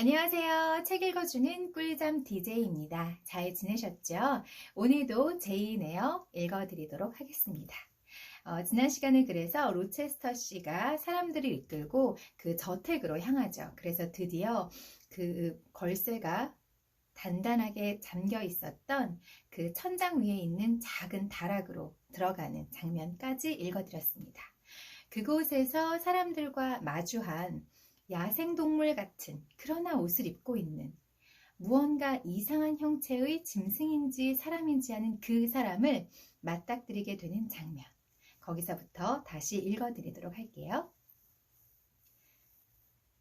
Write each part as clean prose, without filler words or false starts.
안녕하세요. 책 읽어주는 꿀잠 DJ입니다. 잘 지내셨죠? 오늘도 제인 에어 읽어드리도록 하겠습니다. 지난 시간에 그래서 로체스터 씨가 사람들을 이끌고 그 저택으로 향하죠. 그래서 드디어 그 걸쇠가 단단하게 잠겨 있었던 그 천장 위에 있는 작은 다락으로 들어가는 장면까지 읽어드렸습니다. 그곳에서 사람들과 마주한 야생동물 같은 그러나 옷을 입고 있는 무언가 이상한 형체의 짐승인지 사람인지 하는 그 사람을 맞닥뜨리게 되는 장면. 거기서부터 다시 읽어드리도록 할게요.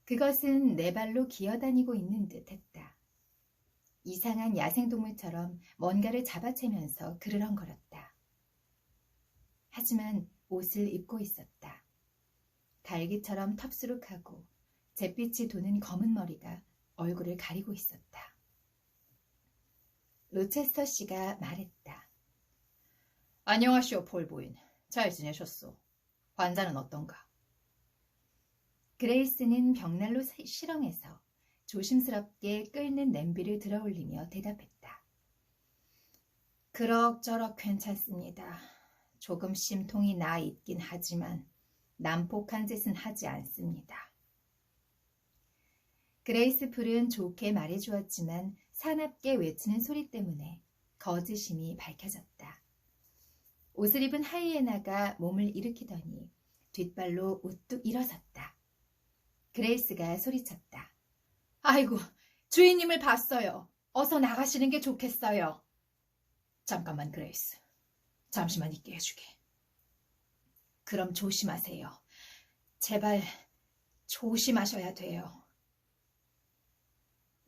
그것은 네 발로 기어다니고 있는 듯 했다. 이상한 야생동물처럼 뭔가를 잡아채면서 그르렁거렸다. 하지만 옷을 입고 있었다. 달기처럼 텁수룩하고 잿빛이 도는 검은 머리가 얼굴을 가리고 있었다. 로체스터 씨가 말했다. 안녕하시오, 폴 부인. 잘 지내셨소? 환자는 어떤가? 그레이스는 벽난로 실렁에서 조심스럽게 끓는 냄비를 들어올리며 대답했다. 그럭저럭 괜찮습니다. 조금 심통이 나 있긴 하지만 난폭한 짓은 하지 않습니다. 그레이스 풀은 좋게 말해주었지만 사납게 외치는 소리 때문에 거짓임이 밝혀졌다. 옷을 입은 하이에나가 몸을 일으키더니 뒷발로 우뚝 일어섰다. 그레이스가 소리쳤다. 아이고, 주인님을 봤어요. 어서 나가시는 게 좋겠어요. 잠깐만, 그레이스. 잠시만 있게 해주게. 그럼 조심하세요. 제발 조심하셔야 돼요.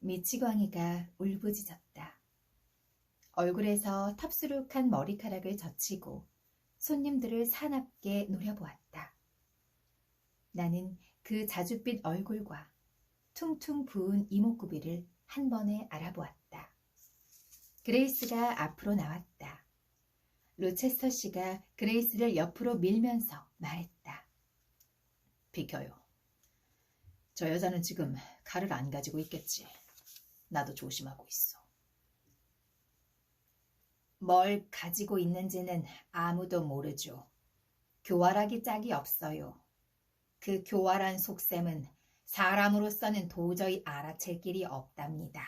미치광이가 울부짖었다. 얼굴에서 텁수룩한 머리카락을 젖히고 손님들을 사납게 노려보았다. 나는 그 자줏빛 얼굴과 퉁퉁 부은 이목구비를 한 번에 알아보았다. 그레이스가 앞으로 나왔다. 로체스터 씨가 그레이스를 옆으로 밀면서 말했다. 비켜요. 저 여자는 지금 칼을 안 가지고 있겠지. 나도 조심하고 있어. 뭘 가지고 있는지는 아무도 모르죠. 교활하기 짝이 없어요. 그 교활한 속셈은 사람으로서는 도저히 알아챌 길이 없답니다.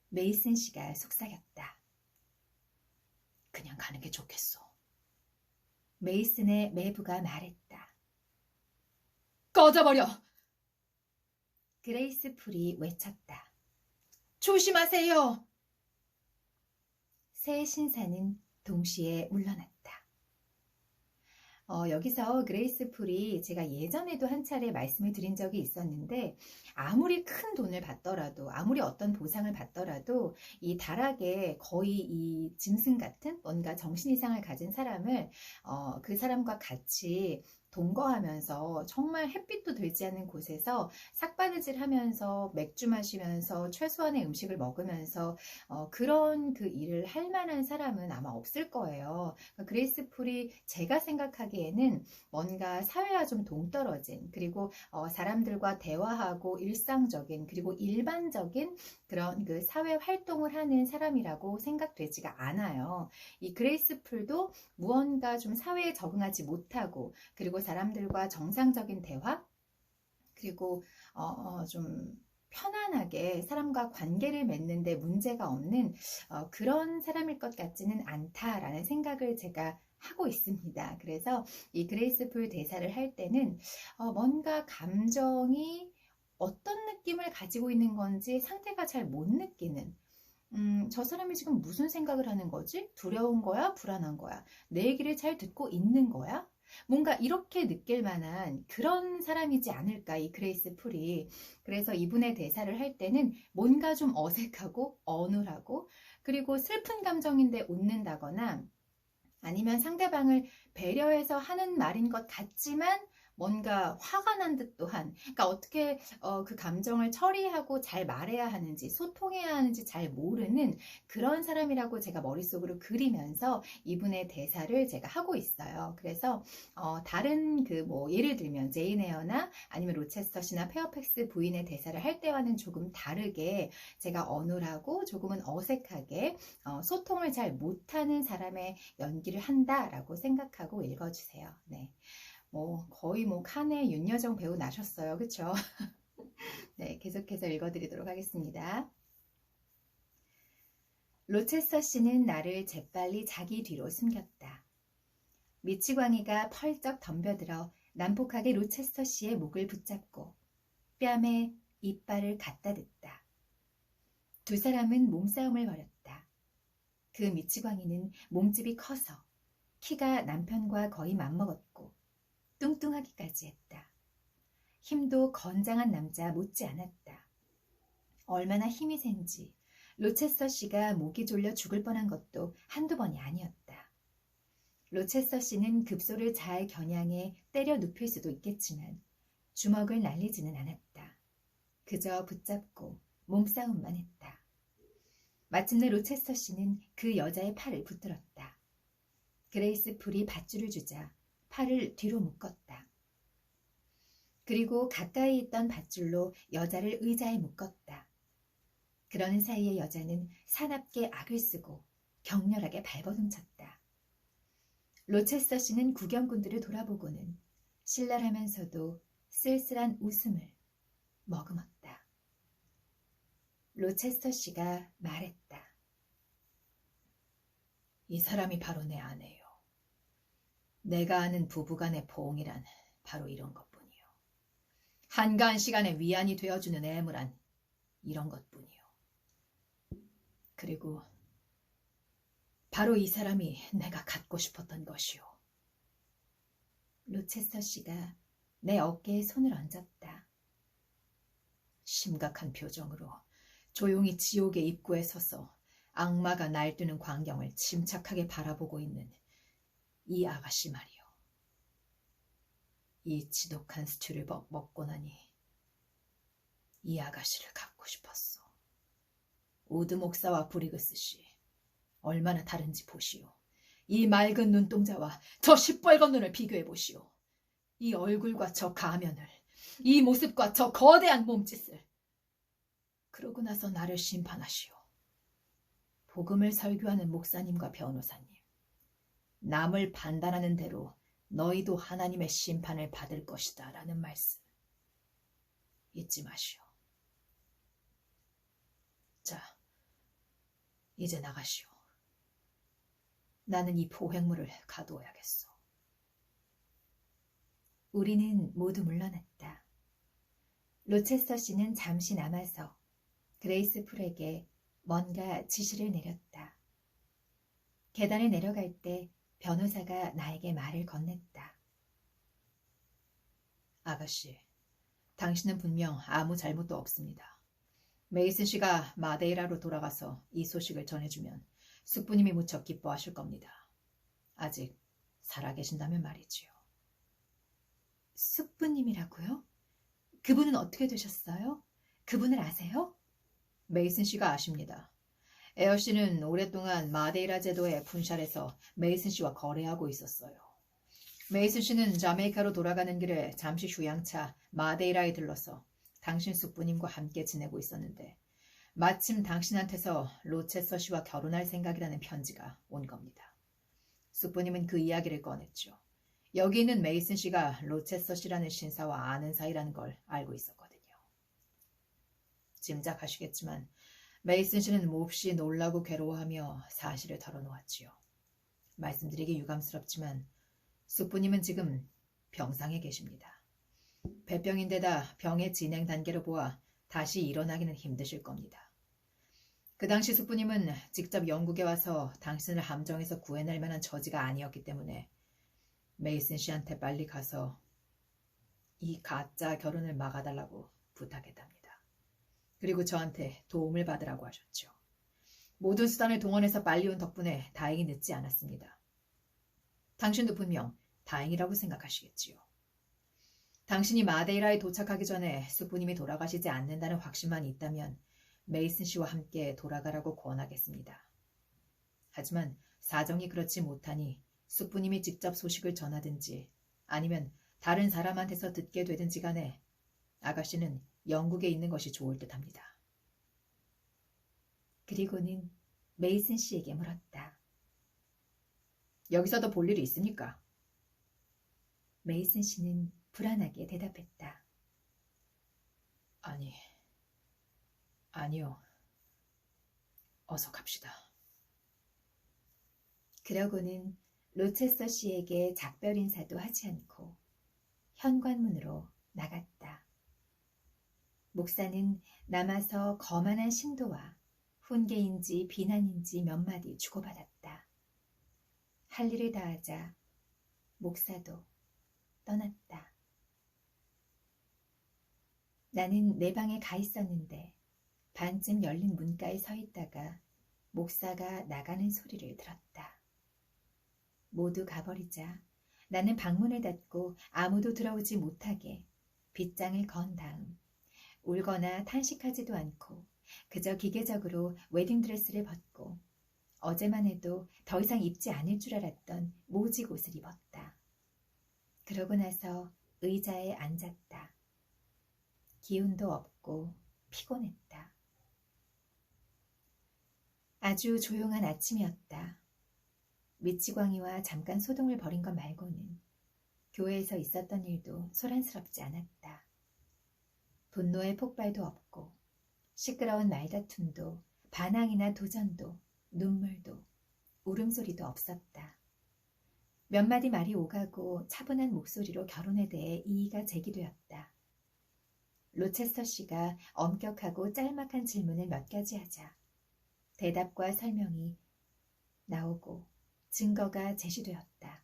메이슨 씨가 속삭였다. 그냥 가는 게 좋겠어. 메이슨의 매부가 말했다. 꺼져버려! 그레이스 풀이 외쳤다. 조심하세요! 새 신사는 동시에 물러났다. 여기서 그레이스 풀이 제가 예전에도 한 차례 말씀을 드린 적이 있었는데 아무리 큰 돈을 받더라도 아무리 어떤 보상을 받더라도 이 다락에 거의 이 짐승 같은 뭔가 정신 이상을 가진 사람을 그 사람과 같이 동거하면서 정말 햇빛도 들지 않는 곳에서 삭바느질 하면서 맥주 마시면서 최소한의 음식을 먹으면서 그런 그 일을 할 만한 사람은 아마 없을 거예요. 그러니까 그레이스 풀이 제가 생각하기에는 뭔가 사회와 좀 동떨어진 그리고 사람들과 대화하고 일상적인 그리고 일반적인 그런 그 사회 활동을 하는 사람이라고 생각되지가 않아요. 이 그레이스 풀도 무언가 좀 사회에 적응하지 못하고 그리고 사람들과 정상적인 대화 그리고 좀 편안하게 사람과 관계를 맺는데 문제가 없는 그런 사람일 것 같지는 않다라는 생각을 제가 하고 있습니다. 그래서 이 그레이스풀 대사를 할 때는 뭔가 감정이 어떤 느낌을 가지고 있는 건지 상대가 잘 못 느끼는 저 사람이 지금 무슨 생각을 하는 거지? 두려운 거야? 불안한 거야? 내 얘기를 잘 듣고 있는 거야? 뭔가 이렇게 느낄 만한 그런 사람이지 않을까 이 그레이스 풀이. 그래서 이분의 대사를 할 때는 뭔가 좀 어색하고 어눌하고 그리고 슬픈 감정인데 웃는다거나 아니면 상대방을 배려해서 하는 말인 것 같지만 뭔가 화가 난 듯 또한, 그러니까 어떻게 그 감정을 처리하고 잘 말해야 하는지, 소통해야 하는지 잘 모르는 그런 사람이라고 제가 머릿속으로 그리면서 이분의 대사를 제가 하고 있어요. 그래서 다른 그 뭐 예를 들면 제인 에어나 아니면 로체스터 씨나 페어팩스 부인의 대사를 할 때와는 조금 다르게 제가 어눌하고 조금은 어색하게 소통을 잘 못하는 사람의 연기를 한다라고 생각하고 읽어주세요. 네. 뭐 거의 뭐 칸의 윤여정 배우 나셨어요. 그쵸? 네, 계속해서 읽어드리도록 하겠습니다. 로체스터 씨는 나를 재빨리 자기 뒤로 숨겼다. 미치광이가 펄쩍 덤벼들어 난폭하게 로체스터 씨의 목을 붙잡고 뺨에 이빨을 갖다 댔다. 두 사람은 몸싸움을 벌였다. 그 미치광이는 몸집이 커서 키가 남편과 거의 맞먹었고 뚱뚱하기까지 했다. 힘도 건장한 남자 못지 않았다. 얼마나 힘이 센지 로체스터 씨가 목이 졸려 죽을 뻔한 것도 한두 번이 아니었다. 로체스터 씨는 급소를 잘 겨냥해 때려 눕힐 수도 있겠지만 주먹을 날리지는 않았다. 그저 붙잡고 몸싸움만 했다. 마침내 로체스터 씨는 그 여자의 팔을 붙들었다. 그레이스 풀이 밧줄을 주자 팔을 뒤로 묶었다. 그리고 가까이 있던 밧줄로 여자를 의자에 묶었다. 그러는 사이에 여자는 사납게 악을 쓰고 격렬하게 발버둥쳤다. 로체스터 씨는 구경꾼들을 돌아보고는 신랄하면서도 쓸쓸한 웃음을 머금었다. 로체스터 씨가 말했다. 이 사람이 바로 내 아내요. 내가 아는 부부간의 포옹이란 바로 이런 것뿐이요. 한가한 시간에 위안이 되어주는 애무란 이런 것뿐이요. 그리고 바로 이 사람이 내가 갖고 싶었던 것이요. 로체스터 씨가 내 어깨에 손을 얹었다. 심각한 표정으로 조용히 지옥의 입구에 서서 악마가 날뛰는 광경을 침착하게 바라보고 있는 이 아가씨 말이요. 이 지독한 스튜를 먹고 나니 이 아가씨를 갖고 싶었어. 우드 목사와 브리그스 씨, 얼마나 다른지 보시오. 이 맑은 눈동자와 저 시뻘건 눈을 비교해 보시오. 이 얼굴과 저 가면을, 이 모습과 저 거대한 몸짓을. 그러고 나서 나를 심판하시오. 복음을 설교하는 목사님과 변호사님, 남을 판단하는 대로 너희도 하나님의 심판을 받을 것이다 라는 말씀 잊지 마시오. 자, 이제 나가시오. 나는 이 포획물을 가두어야겠소. 우리는 모두 물러났다. 로체스터 씨는 잠시 남아서 그레이스 풀에게 뭔가 지시를 내렸다. 계단을 내려갈 때 변호사가 나에게 말을 건넸다. 아가씨, 당신은 분명 아무 잘못도 없습니다. 메이슨 씨가 마데이라로 돌아가서 이 소식을 전해주면 숙부님이 무척 기뻐하실 겁니다. 아직 살아계신다면 말이지요. 숙부님이라고요? 그분은 어떻게 되셨어요? 그분을 아세요? 메이슨 씨가 아십니다. 에어 씨는 오랫동안 마데이라 제도의 분샬에서 메이슨 씨와 거래하고 있었어요. 메이슨 씨는 자메이카로 돌아가는 길에 잠시 휴양차 마데이라에 들러서 당신 숙부님과 함께 지내고 있었는데 마침 당신한테서 로체스터 씨와 결혼할 생각이라는 편지가 온 겁니다. 숙부님은 그 이야기를 꺼냈죠. 여기 있는 메이슨 씨가 로체스터 씨라는 신사와 아는 사이라는 걸 알고 있었거든요. 짐작하시겠지만 메이슨 씨는 몹시 놀라고 괴로워하며 사실을 털어놓았지요. 말씀드리기 유감스럽지만 숙부님은 지금 병상에 계십니다. 폐병인데다 병의 진행 단계로 보아 다시 일어나기는 힘드실 겁니다. 그 당시 숙부님은 직접 영국에 와서 당신을 함정에서 구해낼 만한 처지가 아니었기 때문에 메이슨 씨한테 빨리 가서 이 가짜 결혼을 막아달라고 부탁했답니다. 그리고 저한테 도움을 받으라고 하셨죠. 모든 수단을 동원해서 빨리 온 덕분에 다행히 늦지 않았습니다. 당신도 분명 다행이라고 생각하시겠지요. 당신이 마데이라에 도착하기 전에 숙부님이 돌아가시지 않는다는 확신만 있다면 메이슨 씨와 함께 돌아가라고 권하겠습니다. 하지만 사정이 그렇지 못하니 숙부님이 직접 소식을 전하든지 아니면 다른 사람한테서 듣게 되든지 간에 아가씨는 영국에 있는 것이 좋을 듯합니다. 그리고는 메이슨 씨에게 물었다. 여기서도 볼 일이 있습니까? 메이슨 씨는 불안하게 대답했다. 아니요. 어서 갑시다. 그러고는 로체스터 씨에게 작별 인사도 하지 않고 현관문으로 나갔다. 목사는 남아서 거만한 신도와 훈계인지 비난인지 몇 마디 주고받았다. 할 일을 다하자 목사도 떠났다. 나는 내 방에 가 있었는데 반쯤 열린 문가에 서 있다가 목사가 나가는 소리를 들었다. 모두 가버리자 나는 방문을 닫고 아무도 들어오지 못하게 빗장을 건 다음 울거나 탄식하지도 않고 그저 기계적으로 웨딩드레스를 벗고 어제만 해도 더 이상 입지 않을 줄 알았던 모직 옷을 입었다. 그러고 나서 의자에 앉았다. 기운도 없고 피곤했다. 아주 조용한 아침이었다. 미치광이와 잠깐 소동을 벌인 것 말고는 교회에서 있었던 일도 소란스럽지 않았다. 분노의 폭발도 없고 시끄러운 말다툼도 반항이나 도전도 눈물도 울음소리도 없었다. 몇 마디 말이 오가고 차분한 목소리로 결혼에 대해 이의가 제기되었다. 로체스터 씨가 엄격하고 짤막한 질문을 몇 가지 하자 대답과 설명이 나오고 증거가 제시되었다.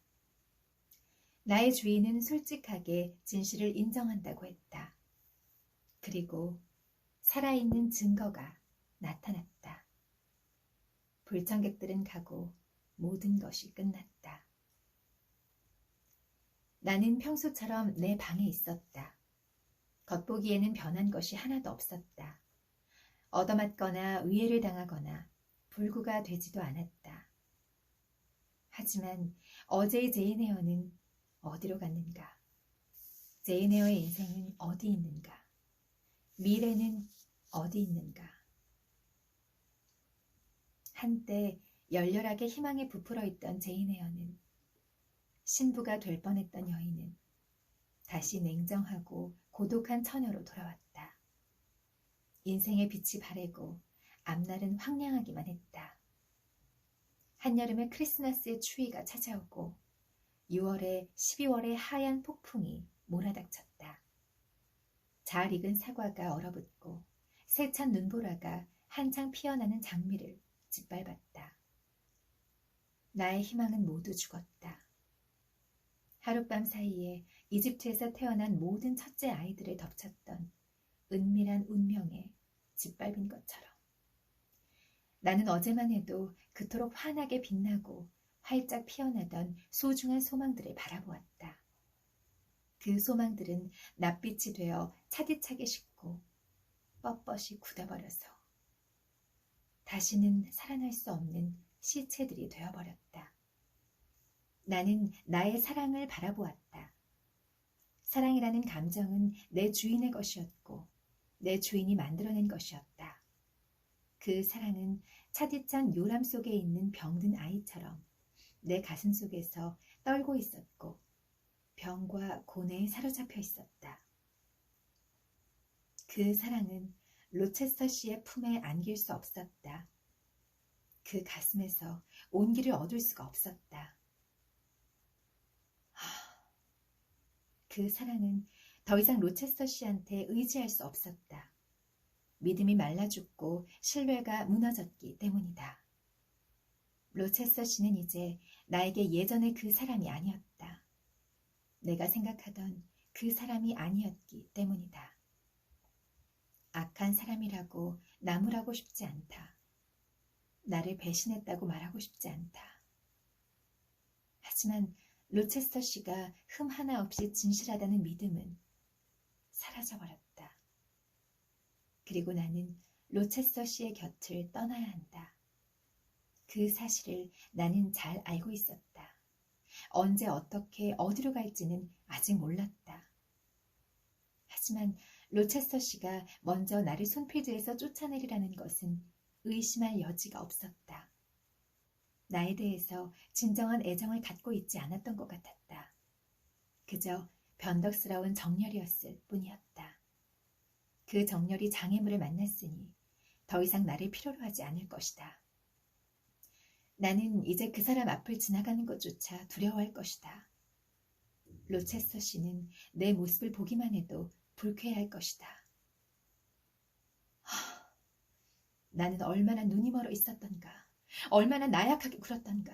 나의 주인은 솔직하게 진실을 인정한다고 했다. 그리고 살아있는 증거가 나타났다. 불청객들은 가고 모든 것이 끝났다. 나는 평소처럼 내 방에 있었다. 겉보기에는 변한 것이 하나도 없었다. 얻어맞거나 위해를 당하거나 불구가 되지도 않았다. 하지만 어제의 제인 헤어는 어디로 갔는가? 제인 헤어의 인생은 어디 있는가? 미래는 어디 있는가? 한때 열렬하게 희망에 부풀어 있던 제인 헤어는 신부가 될 뻔했던 여인은 다시 냉정하고 고독한 처녀로 돌아왔다. 인생의 빛이 바래고 앞날은 황량하기만 했다. 한여름의 크리스마스의 추위가 찾아오고 6월에 12월의 하얀 폭풍이 몰아닥쳤다. 잘 익은 사과가 얼어붙고 세찬 눈보라가 한창 피어나는 장미를 짓밟았다. 나의 희망은 모두 죽었다. 하룻밤 사이에 이집트에서 태어난 모든 첫째 아이들을 덮쳤던 은밀한 운명에 짓밟은 것처럼 나는 어제만 해도 그토록 환하게 빛나고 활짝 피어나던 소중한 소망들을 바라보았다. 그 소망들은 낯빛이 되어 차디차게 식고 뻣뻣이 굳어버려서 다시는 살아날 수 없는 시체들이 되어버렸다. 나는 나의 사랑을 바라보았다. 사랑이라는 감정은 내 주인의 것이었고 내 주인이 만들어낸 것이었다. 그 사랑은 차디찬 요람 속에 있는 병든 아이처럼 내 가슴 속에서 떨고 있었고 병과 고뇌에 사로잡혀 있었다. 그 사랑은 로체스터 씨의 품에 안길 수 없었다. 그 가슴에서 온기를 얻을 수가 없었다. 그 사랑은 더 이상 로체스터 씨한테 의지할 수 없었다. 믿음이 말라 죽고 신뢰가 무너졌기 때문이다. 로체스터 씨는 이제 나에게 예전의 그 사람이 아니었다. 내가 생각하던 그 사람이 아니었기 때문이다. 악한 사람이라고 나무라고 싶지 않다. 나를 배신했다고 말하고 싶지 않다. 하지만 로체스터 씨가 흠 하나 없이 진실하다는 믿음은 사라져버렸다. 그리고 나는 로체서 씨의 곁을 떠나야 한다. 그 사실을 나는 잘 알고 있었다. 언제 어떻게 어디로 갈지는 아직 몰랐다. 하지만 로체스터 씨가 먼저 나를 손필드에서 쫓아내리라는 것은 의심할 여지가 없었다. 나에 대해서 진정한 애정을 갖고 있지 않았던 것 같았다. 그저 변덕스러운 정열이었을 뿐이었다. 그 정열이 장애물을 만났으니 더 이상 나를 필요로 하지 않을 것이다. 나는 이제 그 사람 앞을 지나가는 것조차 두려워할 것이다. 로체스터 씨는 내 모습을 보기만 해도 불쾌해할 것이다. 나는 얼마나 눈이 멀어 있었던가, 얼마나 나약하게 굴었던가.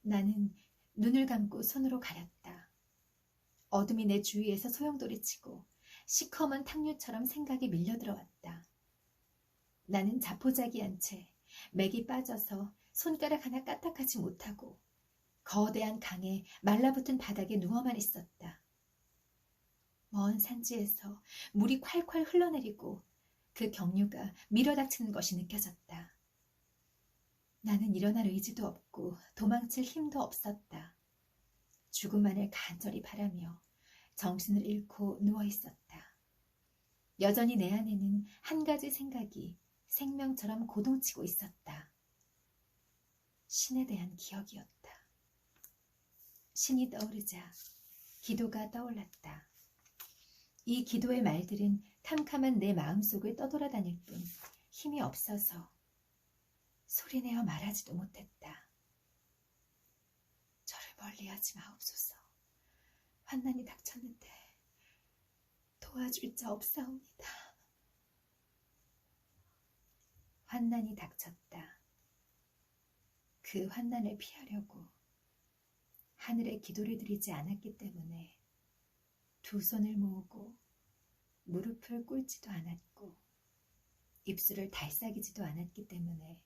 나는 눈을 감고 손으로 가렸다. 어둠이 내 주위에서 소용돌이치고 시커먼 탕류처럼 생각이 밀려들어왔다. 나는 자포자기한 채 맥이 빠져서 손가락 하나 까딱하지 못하고 거대한 강에 말라붙은 바닥에 누워만 있었다. 먼 산지에서 물이 콸콸 흘러내리고 그 경류가 밀어닥치는 것이 느껴졌다. 나는 일어날 의지도 없고 도망칠 힘도 없었다. 죽음만을 간절히 바라며 정신을 잃고 누워있었다. 여전히 내 안에는 한 가지 생각이 생명처럼 고동치고 있었다. 신에 대한 기억이었다. 신이 떠오르자 기도가 떠올랐다. 이 기도의 말들은 캄캄한 내 마음속을 떠돌아다닐 뿐 힘이 없어서 소리내어 말하지도 못했다. 저를 멀리하지 마옵소서. 환난이 닥쳤는데 도와줄 자 없사옵니다. 환난이 닥쳤다. 그 환난을 피하려고 하늘에 기도를 드리지 않았기 때문에 두 손을 모으고 무릎을 꿇지도 않았고 입술을 달싹이지도 않았기 때문에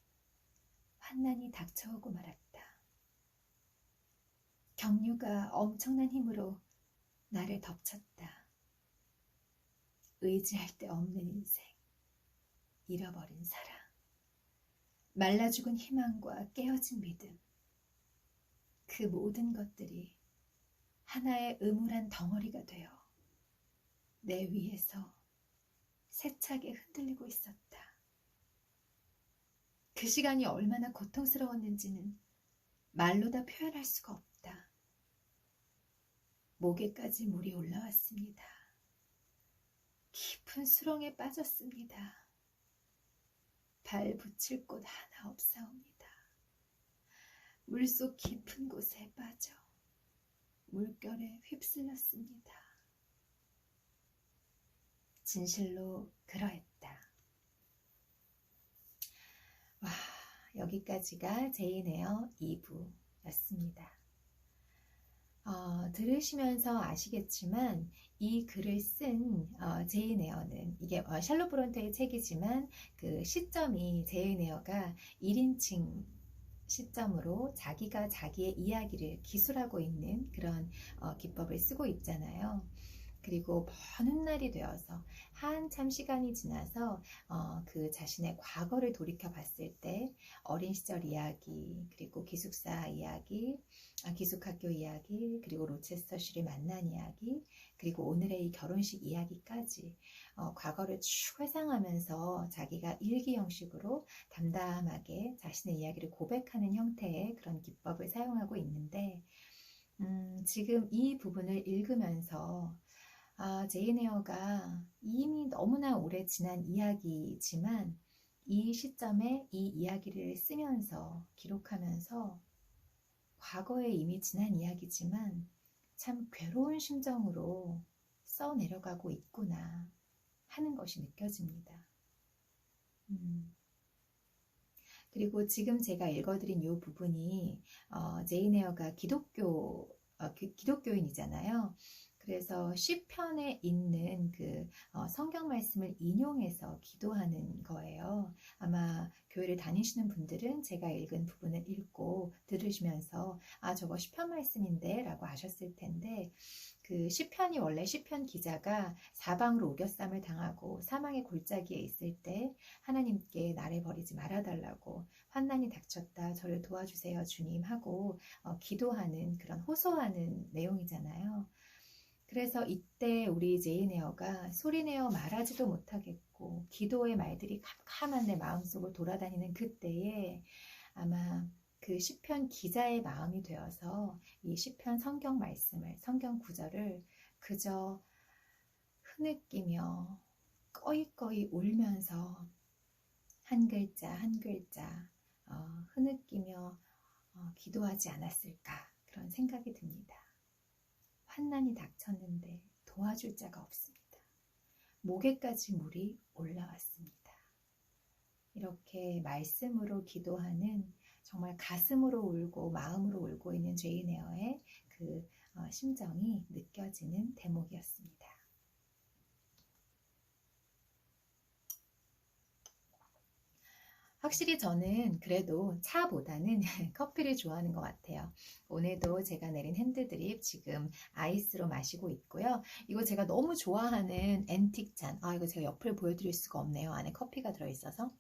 환난이 닥쳐오고 말았다. 경류가 엄청난 힘으로 나를 덮쳤다. 의지할 데 없는 인생, 잃어버린 사랑, 말라 죽은 희망과 깨어진 믿음, 그 모든 것들이 하나의 음울한 덩어리가 되어 내 위에서 세차게 흔들리고 있었다. 그 시간이 얼마나 고통스러웠는지는 말로 다 표현할 수가 없다. 목에까지 물이 올라왔습니다. 깊은 수렁에 빠졌습니다. 발 붙일 곳 하나 없사옵니다. 물속 깊은 곳에 빠져 물결에 휩쓸렸습니다. 진실로 그러했다. 와, 여기까지가 제인 에어 2부였습니다. 들으시면서 아시겠지만 이 글을 쓴 제인 에어는 이게 샬롯 브론테의 책이지만 그 시점이 제인 에어가 1인칭 시점으로 자기가 자기의 이야기를 기술하고 있는 그런 기법을 쓰고 있잖아요. 그리고 먼 훗날이 되어서 한참 시간이 지나서 그 자신의 과거를 돌이켜 봤을 때 어린 시절 이야기, 그리고 기숙사 이야기, 기숙학교 이야기, 그리고 로체스터시를 만난 이야기, 그리고 오늘의 이 결혼식 이야기까지 과거를 쭉 회상하면서 자기가 일기 형식으로 담담하게 자신의 이야기를 고백하는 형태의 그런 기법을 사용하고 있는데 지금 이 부분을 읽으면서 제인 에어가 이미 너무나 오래 지난 이야기지만 이 시점에 이 이야기를 쓰면서 기록하면서 과거에 이미 지난 이야기지만 참 괴로운 심정으로 써내려가고 있구나 하는 것이 느껴집니다. 그리고 지금 제가 읽어드린 이 부분이 제인 에어가 기독교인이잖아요. 그래서 시편에 있는 그 성경 말씀을 인용해서 기도하는 거예요. 아마 교회를 다니시는 분들은 제가 읽은 부분을 읽고 들으시면서 아, 저거 시편 말씀인데 라고 하셨을 텐데, 그 시편이 원래 시편 기자가 사방으로 우겨쌈을 당하고 사망의 골짜기에 있을 때 하나님께 나를 버리지 말아달라고, 환난이 닥쳤다 저를 도와주세요 주님 하고 기도하는, 그런 호소하는 내용이잖아요. 그래서 이때 우리 제이네어가 소리내어 말하지도 못하겠고 기도의 말들이 캄캄한 내 마음속을 돌아다니는 그때에 아마 그 시편 기자의 마음이 되어서 이 시편 성경 말씀을, 성경 구절을 그저 흐느끼며 꺼이꺼이 울면서 한 글자 한 글자 흐느끼며 기도하지 않았을까, 그런 생각이 듭니다. 환난이 닥쳤는데 도와줄 자가 없습니다. 목에까지 물이 올라왔습니다. 이렇게 말씀으로 기도하는, 정말 가슴으로 울고 마음으로 울고 있는 제인 에어의 그 심정이 느껴지는 대목이었습니다. 확실히 저는 그래도 차보다는 커피를 좋아하는 것 같아요. 오늘도 제가 내린 핸드드립 지금 아이스로 마시고 있고요. 이거 제가 너무 좋아하는 앤틱 잔. 이거 제가 옆을 보여드릴 수가 없네요. 안에 커피가 들어있어서.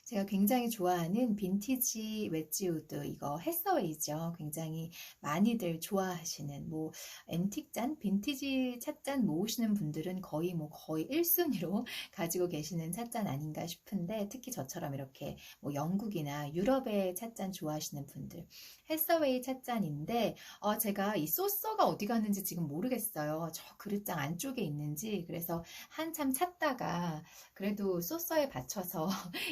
제가 굉장히 좋아하는 빈티지 웨지우드, 이거 해서웨이죠. 굉장히 많이들 좋아하시는, 뭐 앤틱 잔, 빈티지 찻잔 모으시는 분들은 거의 1순위로 가지고 계시는 찻잔 아닌가 싶은데, 특히 저처럼 이렇게 뭐 영국이나 유럽의 찻잔 좋아하시는 분들, 해서웨이 찻잔인데 제가 이 소서가 어디 갔는지 지금 모르겠어요. 저 그릇장 안쪽에 있는지. 그래서 한참 찾다가 그래도 소서에 받쳐서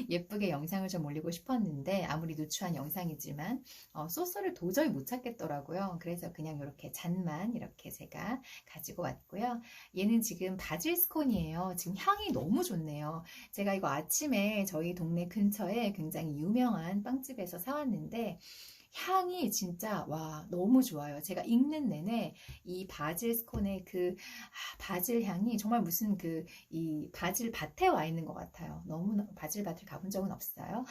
예쁘게 영상을 좀 올리고 싶었는데, 아무리 누추한 영상이지만 소스를 도저히 못 찾겠더라고요. 그래서 그냥 이렇게 잔만 이렇게 제가 가지고 왔고요. 얘는 지금 바질 스콘이에요. 지금 향이 너무 좋네요. 제가 이거 아침에 저희 동네 근처에 굉장히 유명한 빵집에서 사왔는데 향이 진짜 너무 좋아요. 제가 읽는 내내 이 바질 스콘의 그 바질 향이 정말 무슨 이 바질 밭에 와 있는 것 같아요. 너무 바질 밭을 가본 적은 없어요.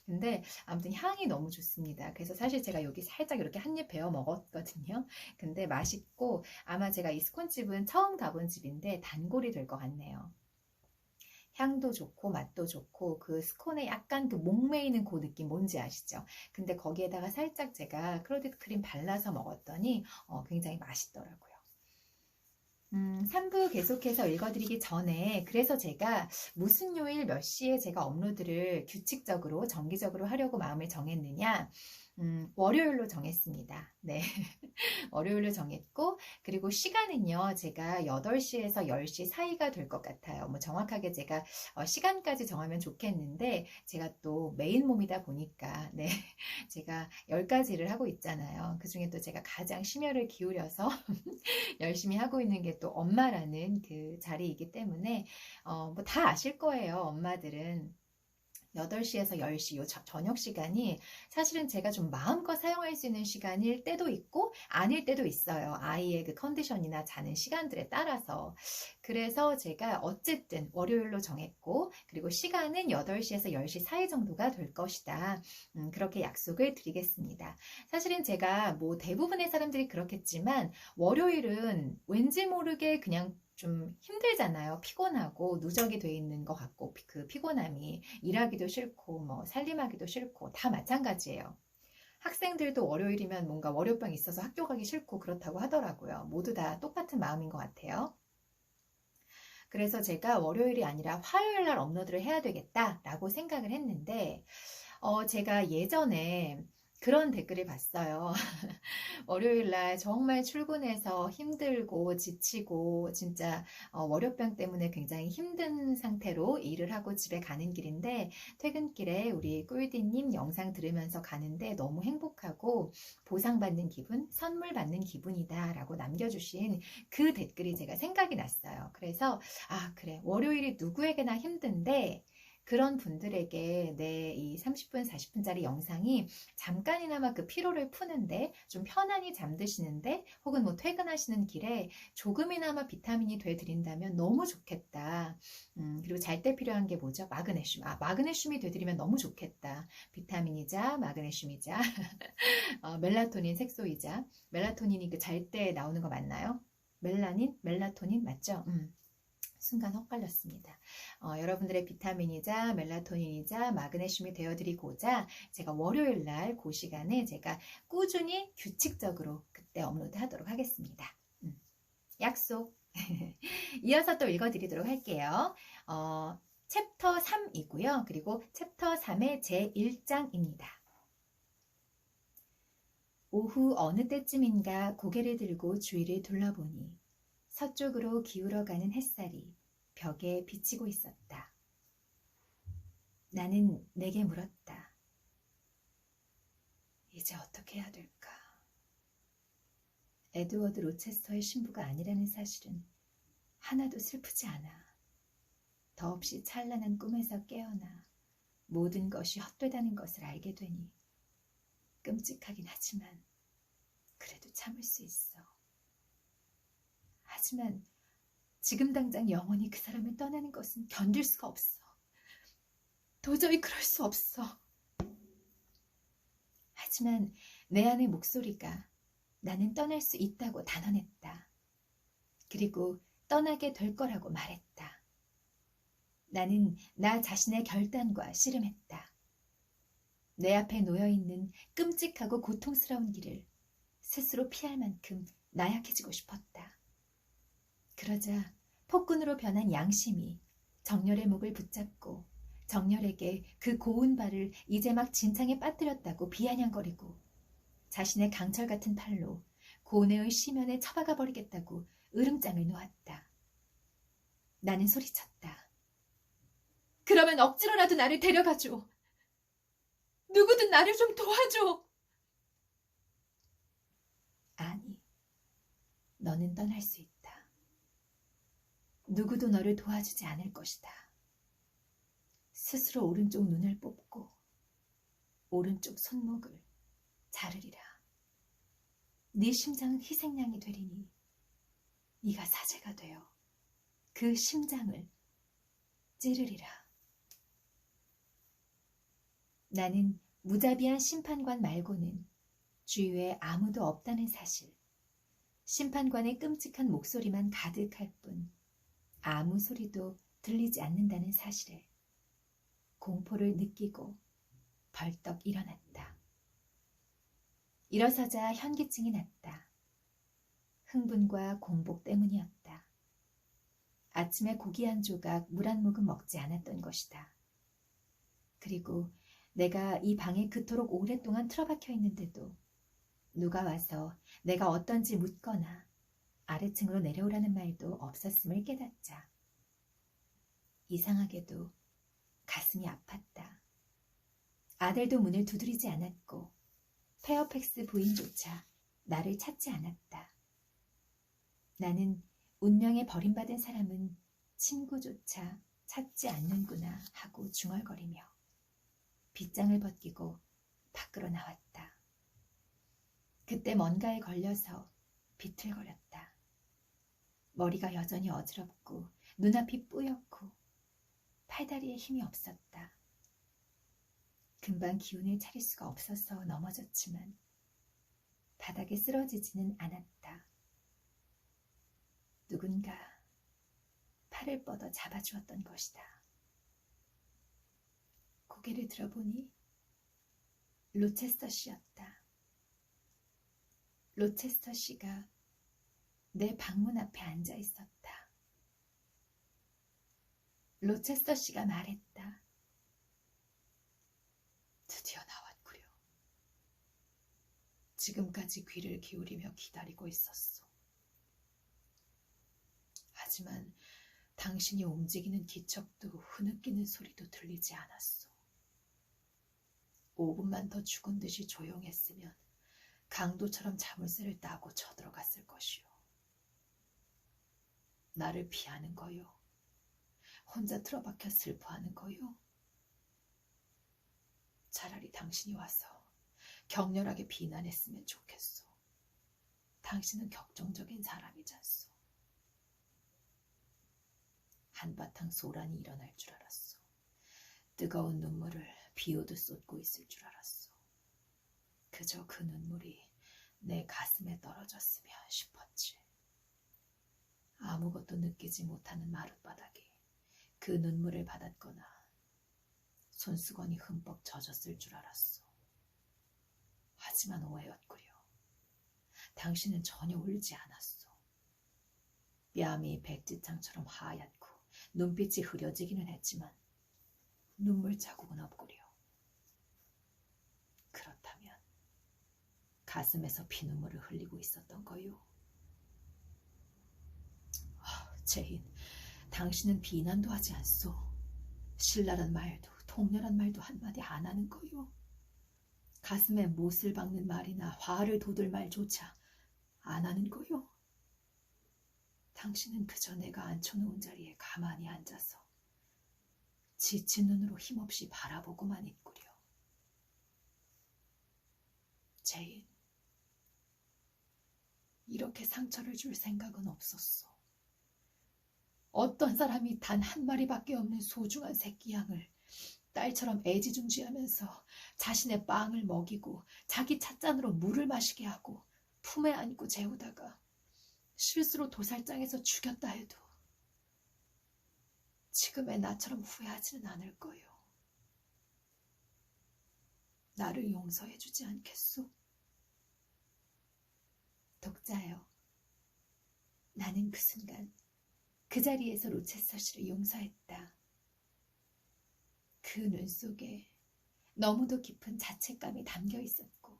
근데 아무튼 향이 너무 좋습니다. 그래서 사실 제가 여기 살짝 이렇게 한 입 베어 먹었거든요. 근데 맛있고, 아마 제가 이 스콘집은 처음 가본 집인데 단골이 될 것 같네요. 향도 좋고 맛도 좋고, 그 스콘에 약간 그 목매이는 그 느낌 뭔지 아시죠? 근데 거기에다가 살짝 제가 크로디드 크림 발라서 먹었더니 굉장히 맛있더라고요. 3부 계속해서 읽어드리기 전에, 그래서 제가 무슨 요일 몇 시에 제가 업로드를 규칙적으로 정기적으로 하려고 마음을 정했느냐, 월요일로 정했습니다. 네. 월요일로 정했고, 그리고 시간은요, 제가 8시에서 10시 사이가 될 것 같아요. 뭐 정확하게 제가 시간까지 정하면 좋겠는데, 제가 또 메인 몸이다 보니까, 네. 제가 10가지를 하고 있잖아요. 그 중에 또 제가 가장 심혈을 기울여서 열심히 하고 있는 게 또 엄마라는 그 자리이기 때문에, 뭐 다 아실 거예요. 엄마들은 8시에서 10시 요 저녁 시간이 사실은 제가 좀 마음껏 사용할 수 있는 시간일 때도 있고 아닐 때도 있어요. 아이의 그 컨디션이나 자는 시간들에 따라서. 그래서 제가 어쨌든 월요일로 정했고, 그리고 시간은 8시에서 10시 사이 정도가 될 것이다. 그렇게 약속을 드리겠습니다. 사실은 제가 뭐 대부분의 사람들이 그렇겠지만 월요일은 왠지 모르게 그냥 좀 힘들잖아요. 피곤하고 누적이 돼 있는 것 같고, 그 피곤함이 일하기도 싫고 뭐 살림하기도 싫고 다 마찬가지예요. 학생들도 월요일이면 뭔가 월요병이 있어서 학교 가기 싫고 그렇다고 하더라고요. 모두 다 똑같은 마음인 것 같아요. 그래서 제가 월요일이 아니라 화요일 날 업로드를 해야 되겠다라고 생각을 했는데, 제가 예전에 그런 댓글을 봤어요. 월요일날 정말 출근해서 힘들고 지치고 진짜 월요병 때문에 굉장히 힘든 상태로 일을 하고 집에 가는 길인데, 퇴근길에 우리 꿀디님 영상 들으면서 가는데 너무 행복하고 보상받는 기분, 선물 받는 기분이다 라고 남겨주신 그 댓글이 제가 생각이 났어요. 그래서 그래, 월요일이 누구에게나 힘든데 그런 분들에게 내 이 30분, 40분짜리 영상이 잠깐이나마 그 피로를 푸는데, 좀 편안히 잠드시는데, 혹은 뭐 퇴근하시는 길에 조금이나마 비타민이 돼 드린다면 너무 좋겠다. 그리고 잘 때 필요한 게 뭐죠? 마그네슘. 마그네슘이 돼 드리면 너무 좋겠다. 비타민이자 마그네슘이자 멜라토닌 색소이자. 멜라토닌이 그 잘 때 나오는 거 맞나요? 멜라토닌 맞죠? 순간 헛갈렸습니다. 여러분들의 비타민이자 멜라토닌이자 마그네슘이 되어드리고자 제가 월요일 날 그 시간에 제가 꾸준히 규칙적으로 그때 업로드 하도록 하겠습니다. 약속. 이어서 또 읽어드리도록 할게요. 챕터 3이고요. 그리고 챕터 3의 제1장입니다. 오후 어느 때쯤인가 고개를 들고 주위를 둘러보니 서쪽으로 기울어가는 햇살이 벽에 비치고 있었다. 나는 내게 물었다. 이제 어떻게 해야 될까? 에드워드 로체스터의 신부가 아니라는 사실은 하나도 슬프지 않아. 더없이 찬란한 꿈에서 깨어나 모든 것이 헛되다는 것을 알게 되니 끔찍하긴 하지만 그래도 참을 수 있어. 하지만 지금 당장 영원히 그 사람을 떠나는 것은 견딜 수가 없어. 도저히 그럴 수 없어. 하지만 내 안의 목소리가 나는 떠날 수 있다고 단언했다. 그리고 떠나게 될 거라고 말했다. 나는 나 자신의 결단과 씨름했다. 내 앞에 놓여있는 끔찍하고 고통스러운 길을 스스로 피할 만큼 나약해지고 싶었다. 그러자 폭군으로 변한 양심이 정열의 목을 붙잡고 정열에게 그 고운 발을 이제 막 진창에 빠뜨렸다고 비아냥거리고 자신의 강철 같은 팔로 고뇌의 심연에 처박아 버리겠다고 으름장을 놓았다. 나는 소리쳤다. 그러면 억지로라도 나를 데려가줘. 누구든 나를 좀 도와줘. 아니, 너는 떠날 수 있다. 누구도 너를 도와주지 않을 것이다. 스스로 오른쪽 눈을 뽑고 오른쪽 손목을 자르리라. 네 심장은 희생양이 되리니 네가 사제가 되어 그 심장을 찌르리라. 나는 무자비한 심판관 말고는 주위에 아무도 없다는 사실, 심판관의 끔찍한 목소리만 가득할 뿐 아무 소리도 들리지 않는다는 사실에 공포를 느끼고 벌떡 일어났다. 일어서자 현기증이 났다. 흥분과 공복 때문이었다. 아침에 고기 한 조각, 물 한 모금 먹지 않았던 것이다. 그리고 내가 이 방에 그토록 오랫동안 틀어박혀 있는데도 누가 와서 내가 어떤지 묻거나 아래층으로 내려오라는 말도 없었음을 깨닫자 이상하게도 가슴이 아팠다. 아들도 문을 두드리지 않았고 페어팩스 부인조차 나를 찾지 않았다. 나는 운명에 버림받은 사람은 친구조차 찾지 않는구나 하고 중얼거리며 빗장을 벗기고 밖으로 나왔다. 그때 뭔가에 걸려서 비틀거렸다. 머리가 여전히 어지럽고 눈앞이 뿌옇고 팔다리에 힘이 없었다. 금방 기운을 차릴 수가 없어서 넘어졌지만 바닥에 쓰러지지는 않았다. 누군가 팔을 뻗어 잡아주었던 것이다. 고개를 들어보니 로체스터 씨였다. 로체스터 씨가 내 방문 앞에 앉아 있었다. 로체스터 씨가 말했다. 드디어 나왔구려. 지금까지 귀를 기울이며 기다리고 있었어. 하지만 당신이 움직이는 기척도 흐느끼는 소리도 들리지 않았어. 5분만 더 죽은 듯이 조용했으면 강도처럼 자물쇠를 따고 쳐들어갔을 것이오. 나를 피하는 거요. 혼자 틀어박혀 슬퍼하는 거요. 차라리 당신이 와서 격렬하게 비난했으면 좋겠소. 당신은 격정적인 사람이잖소. 한바탕 소란이 일어날 줄 알았소. 뜨거운 눈물을 비오듯 쏟고 있을 줄 알았소. 그저 그 눈물이 내 가슴에 떨어졌으면 싶었지. 아무것도 느끼지 못하는 마룻바닥이 그 눈물을 받았거나 손수건이 흠뻑 젖었을 줄 알았소. 하지만 오해였구려. 당신은 전혀 울지 않았소. 뺨이 백지창처럼 하얗고 눈빛이 흐려지기는 했지만 눈물 자국은 없구려. 그렇다면 가슴에서 피눈물을 흘리고 있었던 거요. 제인, 당신은 비난도 하지 않소. 신랄한 말도 통렬한 말도 한마디 안 하는 거요. 가슴에 못을 박는 말이나 화를 돋을 말조차 안 하는 거요. 당신은 그저 내가 앉혀놓은 자리에 가만히 앉아서 지친 눈으로 힘없이 바라보고만 있구려. 제인, 이렇게 상처를 줄 생각은 없었어. 어떤 사람이 단 한 마리밖에 없는 소중한 새끼 양을 딸처럼 애지중지하면서 자신의 빵을 먹이고 자기 찻잔으로 물을 마시게 하고 품에 안고 재우다가 실수로 도살장에서 죽였다 해도 지금의 나처럼 후회하지는 않을 거요. 나를 용서해주지 않겠소? 독자요. 나는 그 순간 그 자리에서 로체서 씨를 용서했다. 그 눈 속에 너무도 깊은 자책감이 담겨 있었고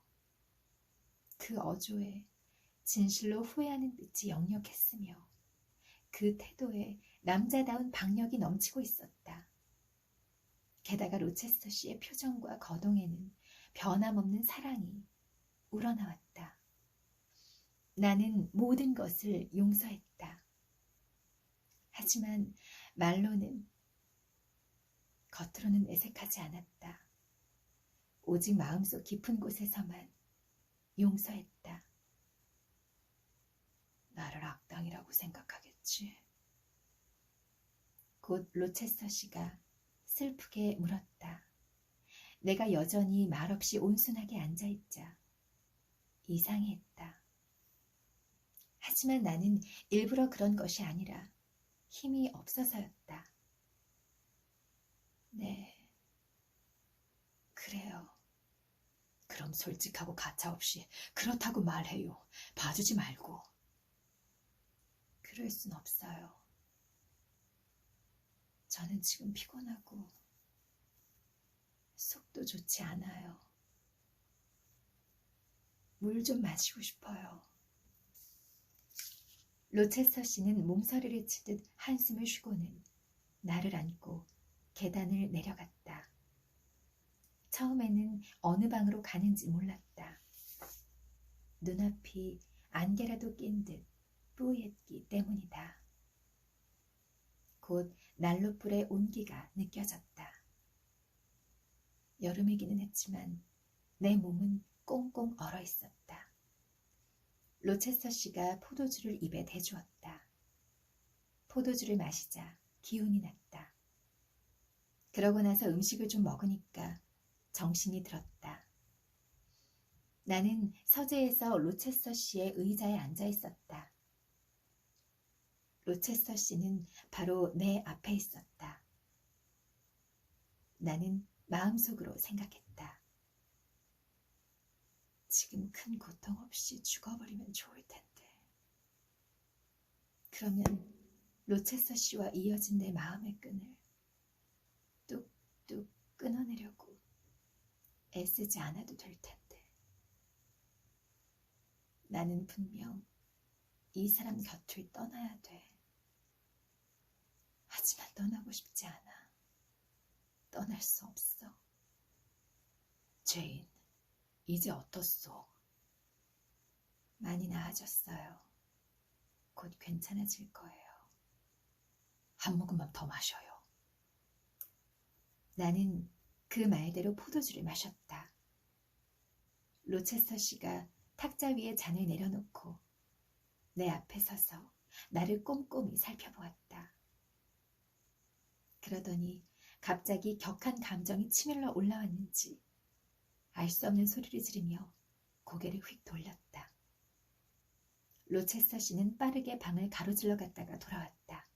그 어조에 진실로 후회하는 뜻이 역력했으며 그 태도에 남자다운 박력이 넘치고 있었다. 게다가 로체스터 씨의 표정과 거동에는 변함없는 사랑이 우러나왔다. 나는 모든 것을 용서했다. 하지만 말로는, 겉으로는 내색하지 않았다. 오직 마음속 깊은 곳에서만 용서했다. 나를 악당이라고 생각하겠지. 곧 로체스터 씨가 슬프게 물었다. 내가 여전히 말없이 온순하게 앉아있자 이상했다. 하지만 나는 일부러 그런 것이 아니라 힘이 없어서였다. 네, 그래요. 그럼 솔직하고 가차없이 그렇다고 말해요. 봐주지 말고. 그럴 순 없어요. 저는 지금 피곤하고 속도 좋지 않아요. 물 좀 마시고 싶어요. 로체스터 씨는 몸서리를 치듯 한숨을 쉬고는 나를 안고 계단을 내려갔다. 처음에는 어느 방으로 가는지 몰랐다. 눈앞이 안개라도 낀 듯 뿌였기 때문이다. 곧 난로불의 온기가 느껴졌다. 여름이기는 했지만 내 몸은 꽁꽁 얼어 있었다. 로체스터 씨가 포도주를 입에 대주었다. 포도주를 마시자 기운이 났다. 그러고 나서 음식을 좀 먹으니까 정신이 들었다. 나는 서재에서 로체스터 씨의 의자에 앉아 있었다. 로체스터 씨는 바로 내 앞에 있었다. 나는 마음속으로 생각했다. 지금 큰 고통 없이 죽어버리면 좋을 텐데. 그러면 로체스터 씨와 이어진 내 마음의 끈을 뚝뚝 끊어내려고 애쓰지 않아도 될 텐데. 나는 분명 이 사람 곁을 떠나야 돼. 하지만 떠나고 싶지 않아. 떠날 수 없어. 제인, 이제 어떻소? 많이 나아졌어요. 곧 괜찮아질 거예요. 한 모금만 더 마셔요. 나는 그 말대로 포도주를 마셨다. 로체스터 씨가 탁자 위에 잔을 내려놓고 내 앞에 서서 나를 꼼꼼히 살펴보았다. 그러더니 갑자기 격한 감정이 치밀러 올라왔는지 알 수 없는 소리를 지르며 고개를 휙 돌렸다. 로체스터 씨는 빠르게 방을 가로질러 갔다가 돌아왔다.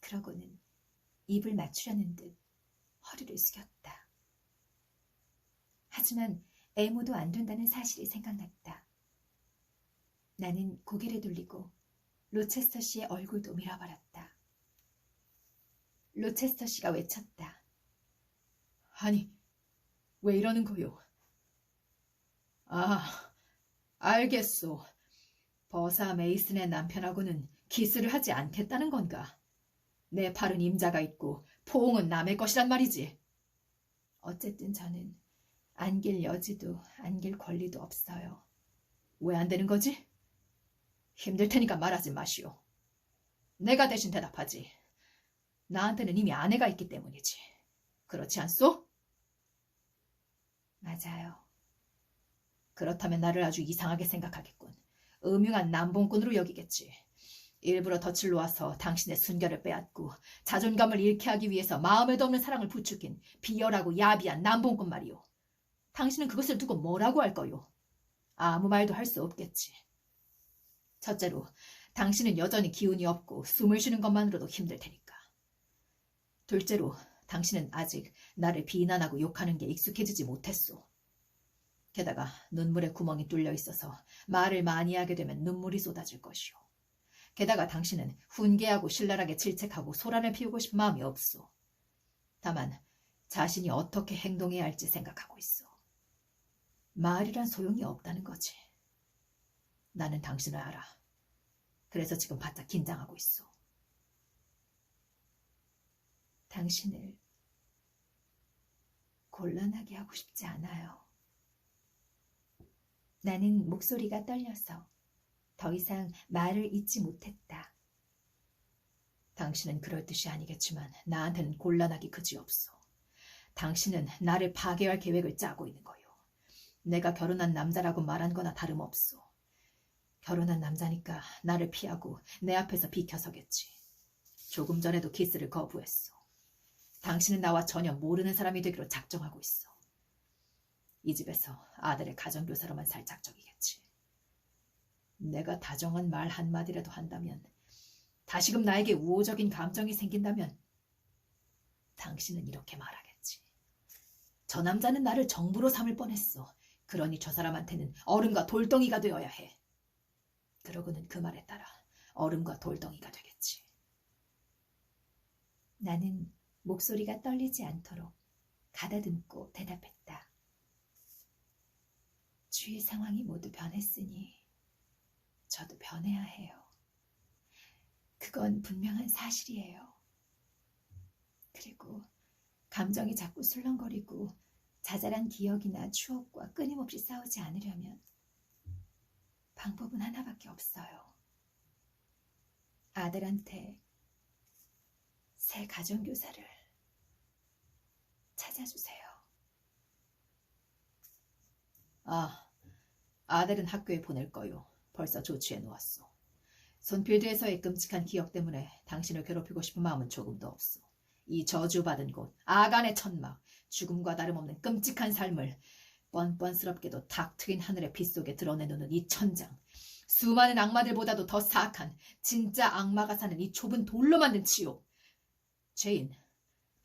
그러고는 입을 맞추려는 듯 허리를 숙였다. 하지만 애무도 안 된다는 사실이 생각났다. 나는 고개를 돌리고 로체스터 씨의 얼굴도 밀어버렸다. 로체스터 씨가 외쳤다. 아니, 왜 이러는 거요? 아, 알겠소. 버사 메이슨의 남편하고는 키스를 하지 않겠다는 건가? 내 팔은 임자가 있고 포옹은 남의 것이란 말이지. 어쨌든 저는 안길 여지도 안길 권리도 없어요. 왜 안 되는 거지? 힘들 테니까 말하지 마시오. 내가 대신 대답하지. 나한테는 이미 아내가 있기 때문이지. 그렇지 않소? 맞아요. 그렇다면 나를 아주 이상하게 생각하겠군. 음흉한 남봉꾼으로 여기겠지. 일부러 덫을 놓아서 당신의 순결을 빼앗고 자존감을 잃게 하기 위해서 마음에도 없는 사랑을 부추긴 비열하고 야비한 남봉꾼 말이오. 당신은 그것을 두고 뭐라고 할 거요? 아무 말도 할 수 없겠지. 첫째로, 당신은 여전히 기운이 없고 숨을 쉬는 것만으로도 힘들 테니까. 둘째로, 당신은 아직 나를 비난하고 욕하는 게 익숙해지지 못했소. 게다가 눈물에 구멍이 뚫려 있어서 말을 많이 하게 되면 눈물이 쏟아질 것이오. 게다가 당신은 훈계하고 신랄하게 질책하고 소란을 피우고 싶은 마음이 없소. 다만 자신이 어떻게 행동해야 할지 생각하고 있어. 말이란 소용이 없다는 거지. 나는 당신을 알아. 그래서 지금 바짝 긴장하고 있어. 당신을 곤란하게 하고 싶지 않아요. 나는 목소리가 떨려서 더 이상 말을 잇지 못했다. 당신은 그럴 뜻이 아니겠지만 나한테는 곤란하기 그지없어. 당신은 나를 파괴할 계획을 짜고 있는 거요. 내가 결혼한 남자라고 말한 거나 다름없소. 결혼한 남자니까 나를 피하고 내 앞에서 비켜서겠지. 조금 전에도 키스를 거부했어. 당신은 나와 전혀 모르는 사람이 되기로 작정하고 있어. 이 집에서 아들의 가정교사로만 살 작정이겠지. 내가 다정한 말 한마디라도 한다면, 다시금 나에게 우호적인 감정이 생긴다면 당신은 이렇게 말하겠지. 저 남자는 나를 정부로 삼을 뻔했어. 그러니 저 사람한테는 얼음과 돌덩이가 되어야 해. 그러고는 그 말에 따라 얼음과 돌덩이가 되겠지. 나는 목소리가 떨리지 않도록 가다듬고 대답했다. 주위 상황이 모두 변했으니 저도 변해야 해요. 그건 분명한 사실이에요. 그리고 감정이 자꾸 술렁거리고 자잘한 기억이나 추억과 끊임없이 싸우지 않으려면 방법은 하나밖에 없어요. 아들한테 새 가정교사를 찾아주세요. 아들은 학교에 보낼 거요. 벌써 조치해 놓았어. 손필드에서의 끔찍한 기억 때문에 당신을 괴롭히고 싶은 마음은 조금도 없어. 이 저주받은 곳, 아간의 천막, 죽음과 다름없는 끔찍한 삶을 뻔뻔스럽게도 탁 트인 하늘의 빗속에 드러내놓는 이 천장, 수많은 악마들보다도 더 사악한 진짜 악마가 사는 이 좁은 돌로 만든 지옥. 죄인,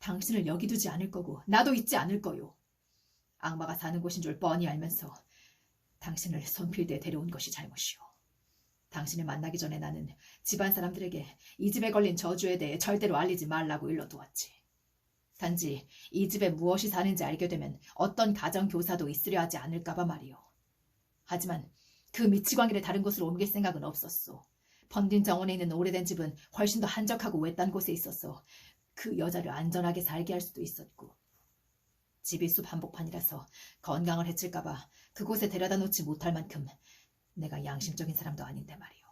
당신을 여기 두지 않을 거고 나도 있지 않을 거요. 악마가 사는 곳인 줄 뻔히 알면서 당신을 손필드에 데려온 것이 잘못이오. 당신을 만나기 전에 나는 집안 사람들에게 이 집에 걸린 저주에 대해 절대로 알리지 말라고 일러두었지. 단지 이 집에 무엇이 사는지 알게 되면 어떤 가정교사도 있으려 하지 않을까 봐 말이오. 하지만 그 미치광이를 다른 곳으로 옮길 생각은 없었소. 펀딘 정원에 있는 오래된 집은 훨씬 더 한적하고 외딴 곳에 있어서 그 여자를 안전하게 살게 할 수도 있었고, 집이 숲 한복판이라서 건강을 해칠까 봐 그곳에 데려다 놓지 못할 만큼 내가 양심적인 사람도 아닌데 말이오.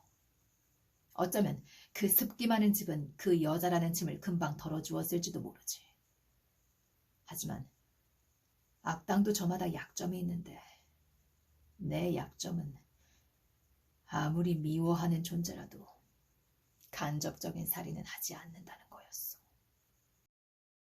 어쩌면 그 습기 많은 집은 그 여자라는 짐을 금방 덜어주었을지도 모르지. 하지만 악당도 저마다 약점이 있는데 내 약점은 아무리 미워하는 존재라도 간접적인 살인은 하지 않는다는